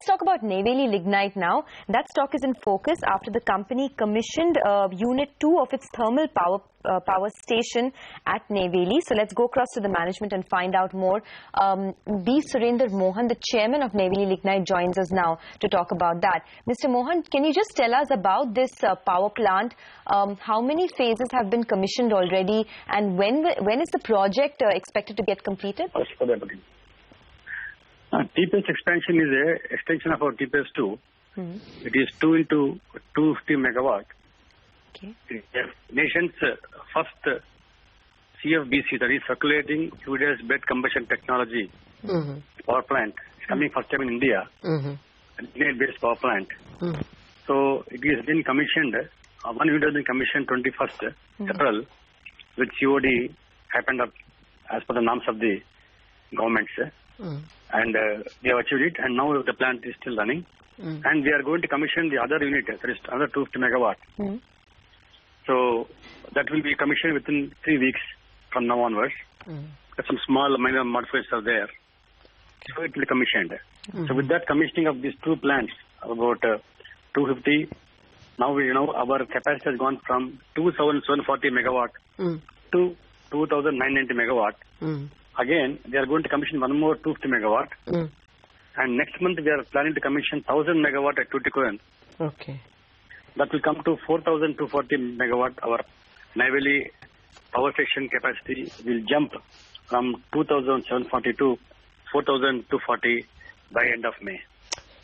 talk about Neyveli Lignite now. That stock is in focus after the company commissioned Unit 2 of its thermal power station at Neyveli. So let's go across to the management and find out more. B Surender Mohan, the chairman of Neyveli Lignite, joins us now to talk about that. Mr. Mohan, can you just tell us about this power plant? How many phases have been commissioned already, and when is the project expected to get completed? TPS expansion is a extension of our TPS 2. It is 2 into 250 megawatt. Okay. It is nation's first CFBC, that is circulating fluid bed combustion technology power plant. It's coming first time in India. Lignite-based power plant. So it is been commissioned. One unit has been commissioned 21st April, with COD happened up as per the norms of the governments. And they have achieved it, and now the plant is still running. And we are going to commission the other unit, that is another 250 megawatt. So that will be commissioned within 3 weeks from now onwards. Some small minor modifications are there. So it will be commissioned. So with that commissioning of these two plants, about 250, now we know our capacity has gone from 2,740 megawatt to 2,990 megawatt. Again, they are going to commission one more 250 megawatt. And next month, we are planning to commission 1,000 megawatt at Tuticorin. Okay. That will come to 4,240 megawatt. Our Neyveli power station capacity will jump from 2,740 to 4,240 by end of May.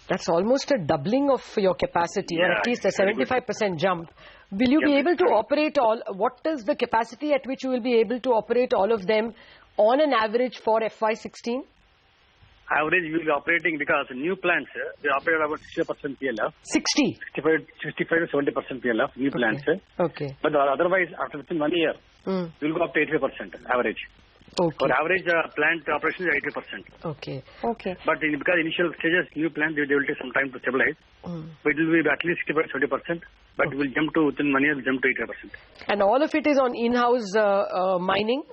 That's almost a doubling of your capacity, or at least a 75% jump. Will you be able to operate all? What is the capacity at which you will be able to operate all of them on an average for FY16? Average we will be operating, because new plants, they operate about 60% PLF. 65 to 70% PLF, new plants. Okay. But otherwise, after within 1 year, we will go up to 85% average. Okay. For average plant operation is 80%. Okay. Okay. But because initial stages, new plant, they will take some time to stabilize. But it will be at least 65 to 70%. But it will jump to, within 1 year, will jump to 80%. And all of it is on in-house mining,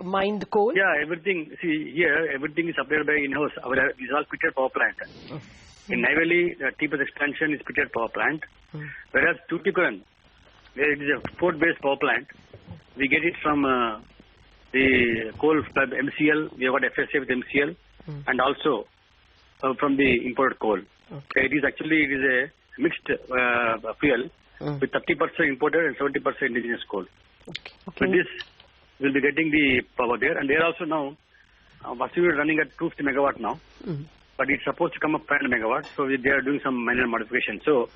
mined coal? Yeah, everything. See, here, everything is supplied by in-house. This is all pitted power plant. In Neyveli, the TPS expansion is pitted power plant. Whereas Tuticorin, where it is a port-based power plant, we get it from the coal club MCL. We have got FSA with MCL, and also from the imported coal. It is a mixed fuel with 30% imported and 70% indigenous coal. With this, we'll be getting the power there. And they are also now, we are running at 250 megawatt now, but it's supposed to come up 500 megawatt. So they are doing some minor modifications. So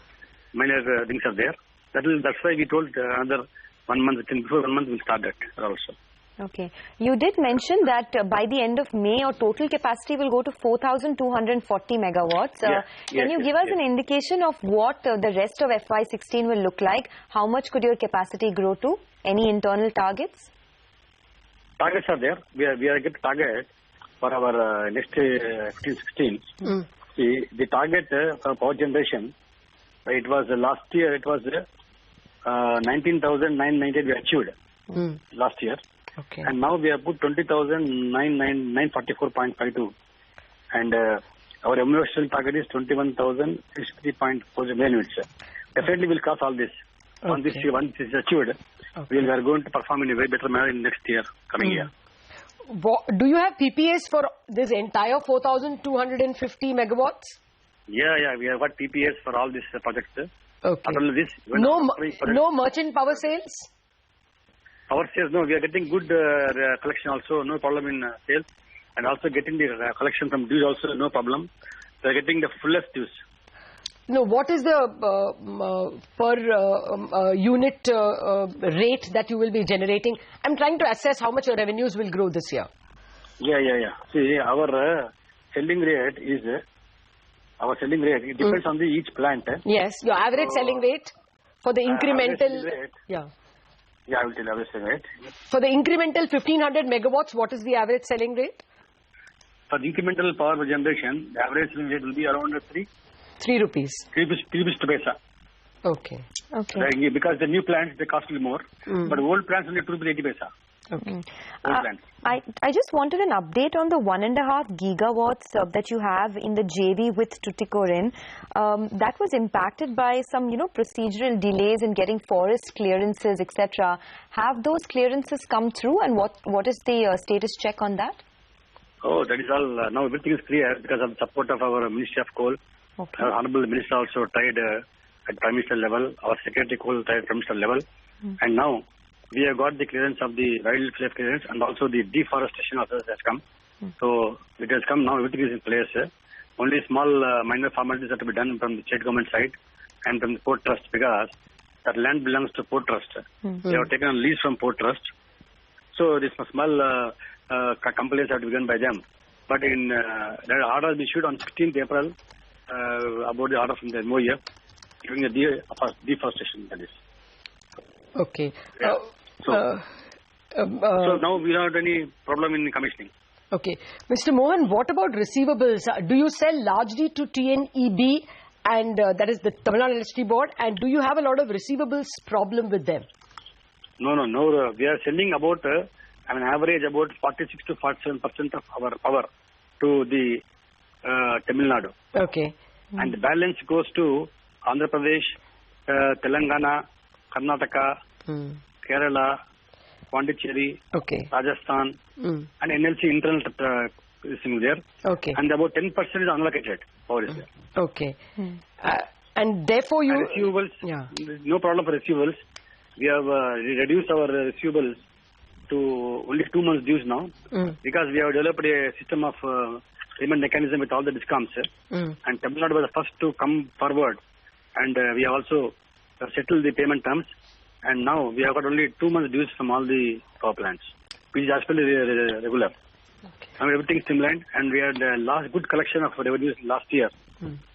minor things are there. That's why we told another 1 month, before 1 month we'll start that also. Okay. You did mention that by the end of May, our total capacity will go to 4,240 megawatts. Can you give us an indication of what the rest of FY16 will look like? How much could your capacity grow to? Any internal targets? Targets are there. We are getting target for our next 15-16. See, the target for power generation, it was last year, it was 19,990 we achieved last year. Okay. And now we have put 20,944.52. And our universal target is 21,063.4 million units. Definitely we'll cross all this. Once this is achieved, we are going to perform in a very better manner in next year, coming year. Do you have PPAs for this entire 4,250 megawatts? Yeah, we have got PPAs for all these projects. Okay. Not only this. No merchant power sales? Power sales, no, we are getting good collection also, no problem in sales. And also getting the collection from dues also, no problem. We are getting the fullest dues. No, what is the per unit rate that you will be generating? I'm trying to assess how much your revenues will grow this year. Yeah. See, our selling rate is, it depends on each plant. Yes, your average selling rate for the incremental... Yeah, I will tell you average selling rate. For the incremental 1500 megawatts, what is the average selling rate? For the incremental power generation, the average selling rate will be around 3 rupees. 3 rupees to paisa. Okay. Okay. Because the new plants, they cost a little more. But old plants only 2 rupees 80 paisa. Okay. I just wanted an update on the 1.5 gigawatts that you have in the JV with Tuticorin. That was impacted by some, procedural delays in getting forest clearances, etc. Have those clearances come through, and what is the status check on that? Oh, that is all. Now everything is clear because of the support of our Ministry of Coal. Okay. Our Honorable Minister also tried at Prime Minister level. Our Secretary Coal tried at Prime Minister level. And now we have got the clearance of the wildlife clearance, and also the deforestation also has come. So it has come now. Everything is in place. Only small minor formalities have to be done from the state government side and from the Port Trust, because that land belongs to Port Trust. They have taken a lease from Port Trust. So this small complaints have to be done by them. But in the order was issued on 16th April about the order from the MOE giving the deforestation, that is. Okay. Yeah. So now we don't have any problem in commissioning. Okay. Mr. Mohan, what about receivables? Do you sell largely to TNEB, and that is the Tamil Nadu Electricity Board, and do you have a lot of receivables problem with them? No. We are selling about an average about 46 to 47% of our power to the Tamil Nadu. Okay. And the balance goes to Andhra Pradesh, Telangana, Karnataka, Kerala, Pondicherry, Rajasthan, and NLC internal is there. Okay. And about 10% is unallocated power is there. Okay. And therefore you... receivables, no problem for receivables. We have reduced our receivables to only 2 months dues now, because we have developed a system of payment mechanism with all the discoms. And Tamil Nadu was the first to come forward, and we have also settled the payment terms, and now we have got only 2 months dues from all the power plants, which is actually regular. Now everything is streamlined, and we had last good collection of revenues last year.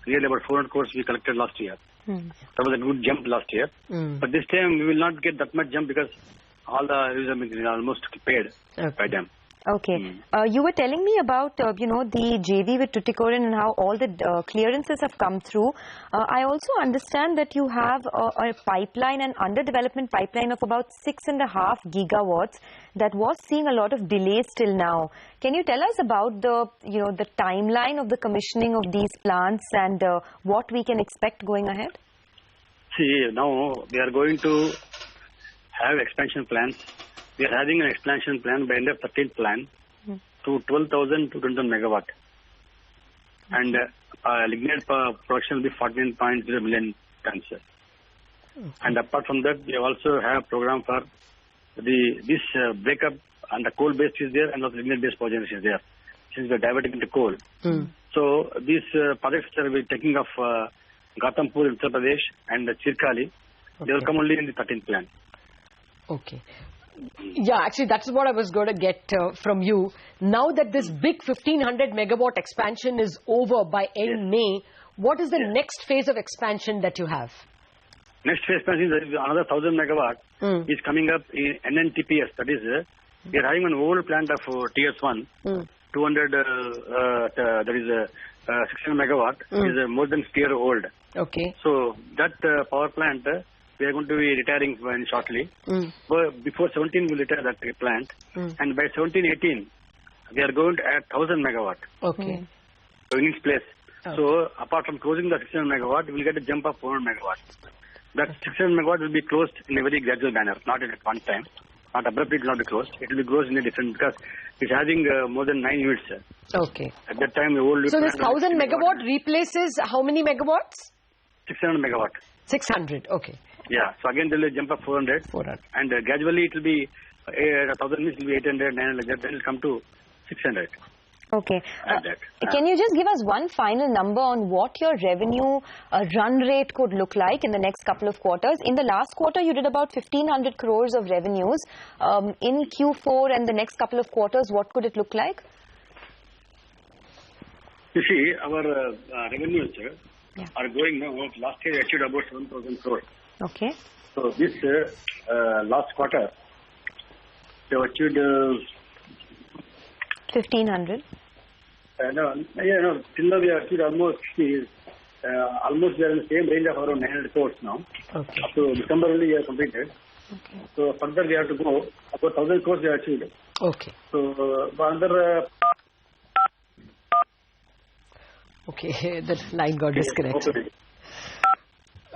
Really about 400 crores we collected last year. That was a good jump last year. But this time we will not get that much jump because all the revenues are almost paid by them. Okay. You were telling me about, the JV with Tuticorin and how all the clearances have come through. I also understand that you have a pipeline, an under development pipeline of about 6.5 gigawatts that was seeing a lot of delays till now. Can you tell us about the timeline of the commissioning of these plants and what we can expect going ahead? See, now we are going to have expansion plans. We are having an expansion plan by end of 13th plan to 12,000 to 20,000 megawatt. And lignite production will be 14.0 million tons. And apart from that, we also have program for this breakup, and the coal-based is there, and also lignite-based power generation is there, since we are diverting into coal. So these projects are we taking off Gautampur in Uttar Pradesh and Chirkali. They will come only in the 13th plan. Okay. Yeah, actually that's what I was going to get from you. Now that this big 1500 megawatt expansion is over by end May, what is the next phase of expansion that you have? Next phase expansion is another 1000 megawatt is coming up in NNTPS. That is, we are having an old plant of TS1, 200, that is 600 megawatt, is more than 50 years old. Okay. So that power plant, we are going to be retiring shortly. But before 17, we'll retire that plant. And by 17-18, we are going to add 1000 megawatt. Okay. So in its place. So apart from closing the 600 megawatt, we will get a jump of 400 megawatt. That 600 megawatt will be closed in a very gradual manner, not at one time. Not abruptly, it will not be closed. It will be closed in a different, because it's having more than 9 units. Okay. At that time, the old... So this 1000 megawatt replaces how many megawatts? 600 megawatt. 600, okay. Yeah, so again there will be a jump of 400. And gradually it will be 1000 means it will be 800, 900, like that. Then it will come to 600. Okay. Can you just give us one final number on what your revenue run rate could look like in the next couple of quarters? In the last quarter, you did about 1,500 crores of revenues. In Q4 and the next couple of quarters, what could it look like? You see, our revenues are going now. Last year, we achieved about 7,000 crores. Okay. So this last quarter, they achieved 1,500. Till now we have achieved almost we are in the same range of around 900 crores now. Okay. Up to December only we have completed. Okay. So further we have to go. About 1,000 crores we have achieved. Okay. So another. Okay, the line got disconnected. Okay.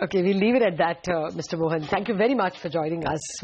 Okay, we'll leave it at that, Mr. Mohan. Thank you very much for joining us.